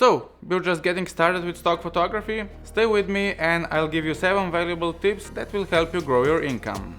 So, we're just getting started with stock photography. Stay with me and I'll give you 7 valuable tips that will help you grow your income.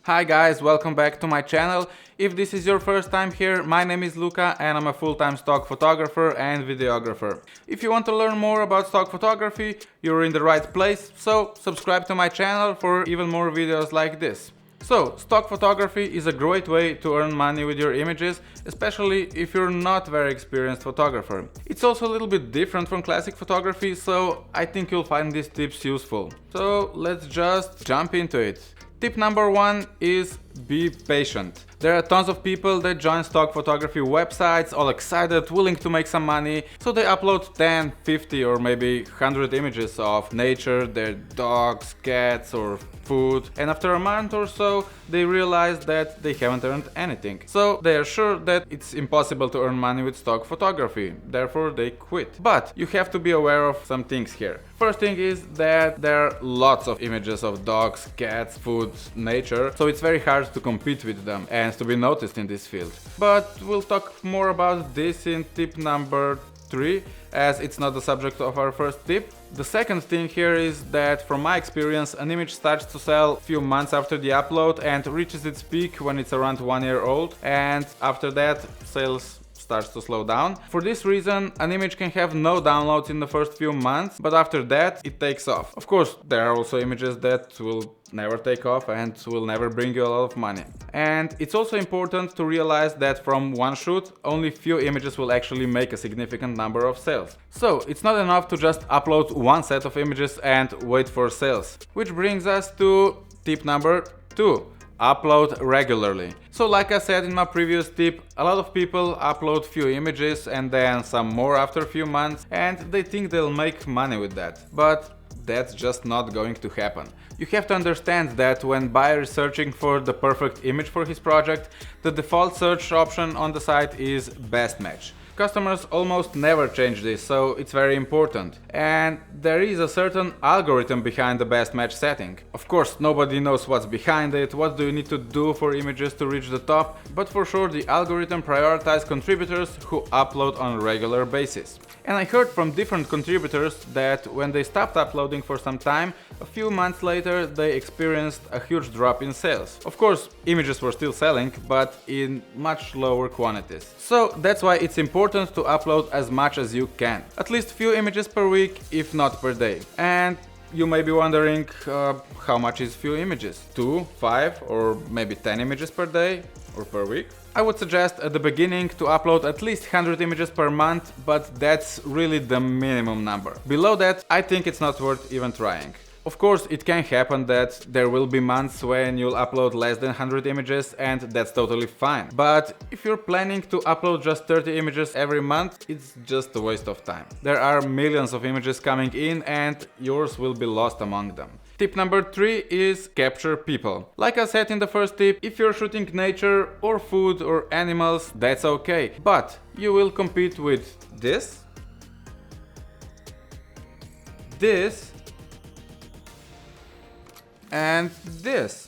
Hi guys, welcome back to my channel. If this is your first time here, my name is Luka and I'm a full-time stock photographer and videographer. If you want to learn more about stock photography, you're in the right place, so subscribe to my channel for even more videos like this. So, stock photography is a great way to earn money with your images, especially if you're not a very experienced photographer. It's also a little bit different from classic photography, so I think you'll find these tips useful. So, let's just jump into it. Tip number 1 is be patient. There are tons of people that join stock photography websites all excited, willing to make some money, so they upload 10, 50 or maybe 100 images of nature, their dogs, cats or food, and after a month or so they realize that they haven't earned anything. So they are sure that it's impossible to earn money with stock photography, therefore they quit. But you have to be aware of some things here. First thing is that there are lots of images of dogs, cats, food, nature, so it's very hard to compete with them and to be noticed in this field. But we'll talk more about this in tip number 3, as it's not the subject of our first tip. The second thing here is that from my experience, an image starts to sell a few months after the upload and reaches its peak when it's around 1 year old, and after that sales starts to slow down. For this reason, an image can have no downloads in the first few months, but after that it takes off. Of course, there are also images that will never take off and will never bring you a lot of money. And it's also important to realize that from one shoot, only few images will actually make a significant number of sales. So it's not enough to just upload one set of images and wait for sales. Which brings us to tip number 2. Upload regularly. So like I said in my previous tip, a lot of people upload few images and then some more after a few months, and they think they'll make money with that. But that's just not going to happen. You have to understand that when buyer is searching for the perfect image for his project, the default search option on the site is best match. Customers almost never change this, so it's very important. And there is a certain algorithm behind the best match setting. Of course, nobody knows what's behind it, what do you need to do for images to reach the top, but for sure the algorithm prioritizes contributors who upload on a regular basis. And I heard from different contributors that when they stopped uploading for some time, a few months later they experienced a huge drop in sales. Of course, images were still selling, but in much lower quantities. So that's why it's important to upload as much as you can. At least few images per week, if not per day. And you may be wondering how much is few images? 2, 5 or maybe 10 images per day or per week? I would suggest at the beginning to upload at least 100 images per month, but that's really the minimum number. Below that, I think it's not worth even trying. Of course, it can happen that there will be months when you'll upload less than 100 images, and that's totally fine. But if you're planning to upload just 30 images every month, it's just a waste of time. There are millions of images coming in and yours will be lost among them. Tip number 3 is capture people. Like I said in the first tip, if you're shooting nature or food or animals, that's okay. But you will compete with this, and this.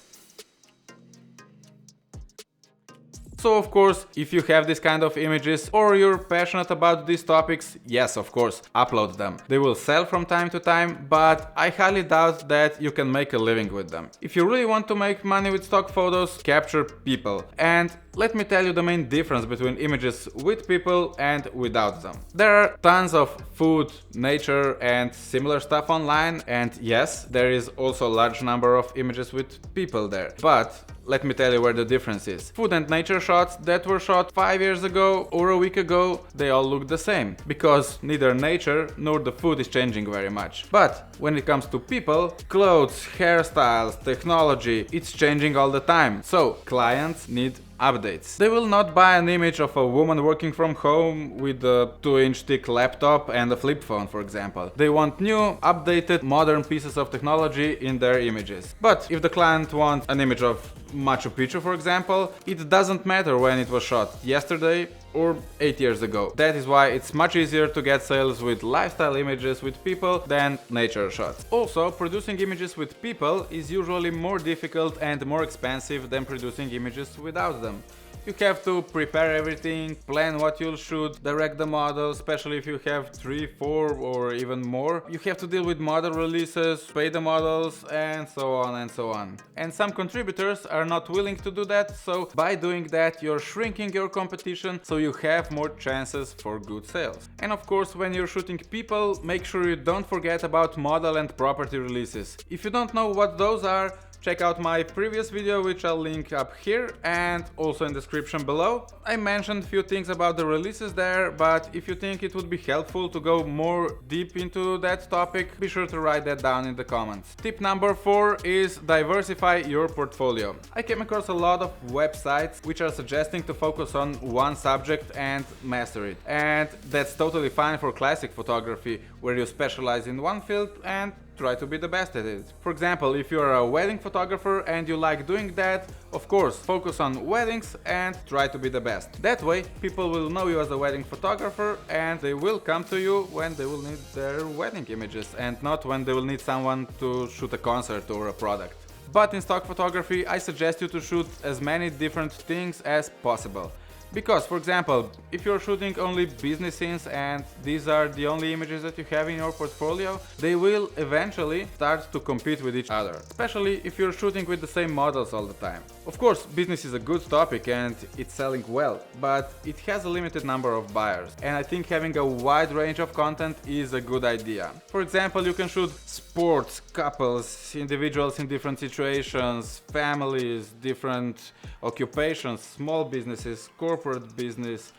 So of course, if you have this kind of images or you're passionate about these topics, yes, of course, upload them. They will sell from time to time, but I highly doubt that you can make a living with them. If you really want to make money with stock photos, capture people. And let me tell you the main difference between images with people and without them. There are tons of food, nature and similar stuff online, and yes, there is also a large number of images with people there. But let me tell you where the difference is. Food and nature shots that were shot 5 years ago or a week ago, they all look the same, because neither nature nor the food is changing very much. But when it comes to people, clothes, hairstyles, technology, it's changing all the time. So clients need updates. They will not buy an image of a woman working from home with a 2-inch thick laptop and a flip phone, for example. They want new, updated, modern pieces of technology in their images. But if the client wants an image of Machu Picchu, for example, it doesn't matter when it was shot, yesterday, or 8 years ago. That is why it's much easier to get sales with lifestyle images with people than nature shots. Also, producing images with people is usually more difficult and more expensive than producing images without them. You have to prepare everything, plan what you'll shoot, direct the model, especially if you have 3, 4 or even more. You have to deal with model releases, pay the models, and so on and so on. And some contributors are not willing to do that, so by doing that you're shrinking your competition, so you have more chances for good sales. And of course, when you're shooting people, make sure you don't forget about model and property releases. If you don't know what those are, check out my previous video, which I'll link up here and also in the description below. I mentioned a few things about the releases there, but if you think it would be helpful to go more deep into that topic, be sure to write that down in the comments. Tip number 4 is diversify your portfolio. I came across a lot of websites which are suggesting to focus on one subject and master it. And that's totally fine for classic photography, where you specialize in one field and try to be the best at it. For example, if you're a wedding photographer and you like doing that, of course, focus on weddings and try to be the best. That way, people will know you as a wedding photographer and they will come to you when they will need their wedding images and not when they will need someone to shoot a concert or a product. But in stock photography, I suggest you to shoot as many different things as possible. Because, for example, if you're shooting only business scenes and these are the only images that you have in your portfolio, they will eventually start to compete with each other, especially if you're shooting with the same models all the time. Of course, business is a good topic and it's selling well, but it has a limited number of buyers, and I think having a wide range of content is a good idea. For example, you can shoot sports, couples, individuals in different situations, families, different occupations, small businesses, corporate business,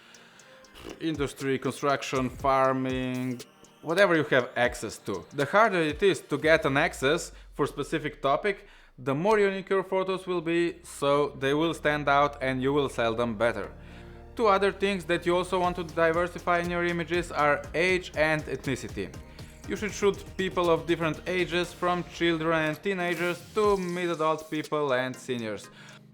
industry, construction, farming, whatever you have access to. The harder it is to get an access for a specific topic, the more unique your photos will be, so they will stand out and you will sell them better. Two other things that you also want to diversify in your images are age and ethnicity. You should shoot people of different ages, from children and teenagers to mid-adult people and seniors.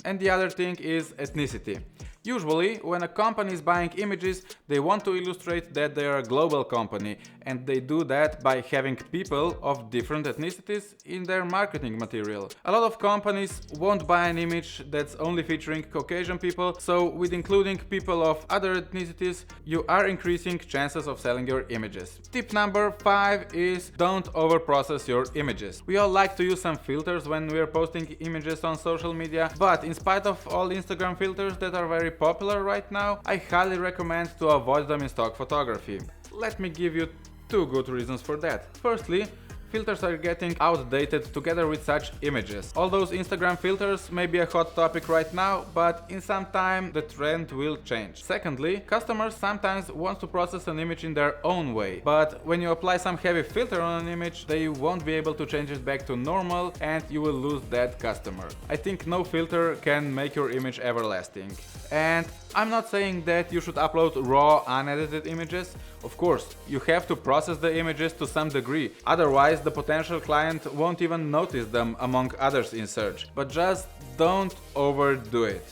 And the other thing is ethnicity. Usually, when a company is buying images, they want to illustrate that they are a global company, and they do that by having people of different ethnicities in their marketing material. A lot of companies won't buy an image that's only featuring Caucasian people, so with including people of other ethnicities, you are increasing chances of selling your images. Tip number 5 is don't overprocess your images. We all like to use some filters when we are posting images on social media, but in spite of all Instagram filters that are very popular right now, I highly recommend to avoid them in stock photography. Let me give you 2 good reasons for that. Firstly, filters are getting outdated together with such images. All those Instagram filters may be a hot topic right now, but in some time the trend will change. Secondly, customers sometimes want to process an image in their own way, but when you apply some heavy filter on an image, they won't be able to change it back to normal and you will lose that customer. I think no filter can make your image everlasting. And I'm not saying that you should upload raw, unedited images. Of course, you have to process the images to some degree, otherwise the potential client won't even notice them among others in search. But just don't overdo it.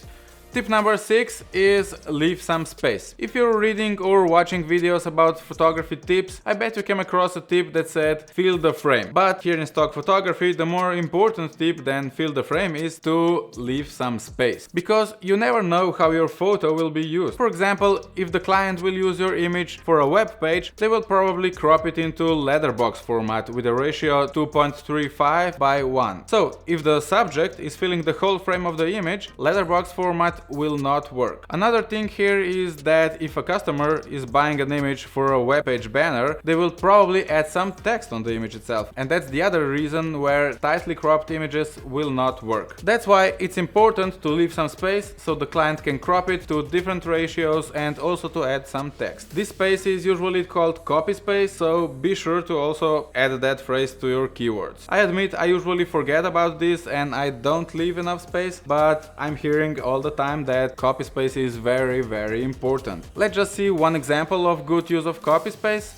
Tip number 6 is leave some space. If you're reading or watching videos about photography tips, I bet you came across a tip that said fill the frame. But here in stock photography, the more important tip than fill the frame is to leave some space. Because you never know how your photo will be used. For example, if the client will use your image for a web page, they will probably crop it into letterbox format with a ratio 2.35 by 1. So if the subject is filling the whole frame of the image, letterbox format will not work. Another thing here is that if a customer is buying an image for a web page banner, they will probably add some text on the image itself. And that's the other reason where tightly cropped images will not work. That's why it's important to leave some space so the client can crop it to different ratios and also to add some text. This space is usually called copy space, so be sure to also add that phrase to your keywords. I admit I usually forget about this and I don't leave enough space, but I'm hearing all the time that copy space is very important. Let's just see one example of good use of copy space.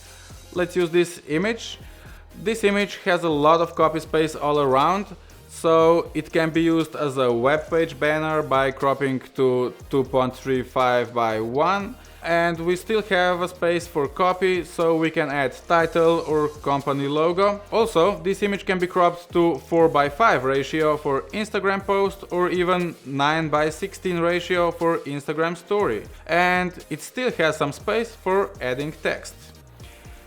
Let's use this image. This image has a lot of copy space all around, so it can be used as a web page banner by cropping to 2.35 by 1. And we still have a space for copy, so we can add title or company logo. Also, this image can be cropped to 4:5 ratio for Instagram post or even 9:16 ratio for Instagram story. And it still has some space for adding text.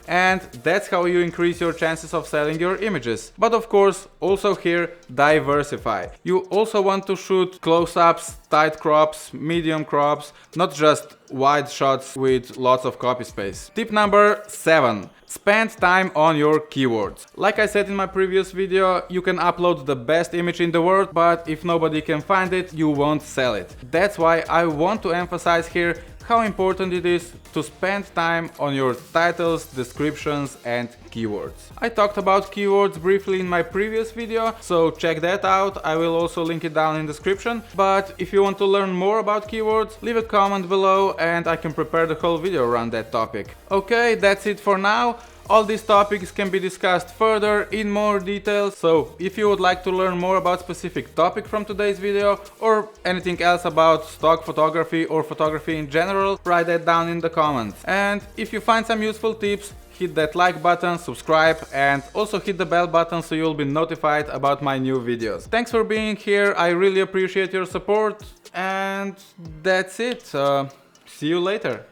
And that's how you increase your chances of selling your images. But of course, also here, diversify. You also want to shoot close-ups, tight crops, medium crops, not just wide shots with lots of copy space. Tip number 7. Spend time on your keywords. Like I said in my previous video, you can upload the best image in the world, but if nobody can find it, you won't sell it. That's why I want to emphasize here how important it is to spend time on your titles, descriptions and keywords. I talked about keywords briefly in my previous video, so check that out. I will also link it down in the description. But if you want to learn more about keywords, leave a comment below and I can prepare the whole video around that topic. Okay, that's it for now. All these topics can be discussed further in more detail, so if you would like to learn more about specific topic from today's video or anything else about stock photography or photography in general, write that down in the comments. And if you find some useful tips, hit that like button, subscribe and also hit the bell button so you'll be notified about my new videos. Thanks for being here, I really appreciate your support and that's it. See you later.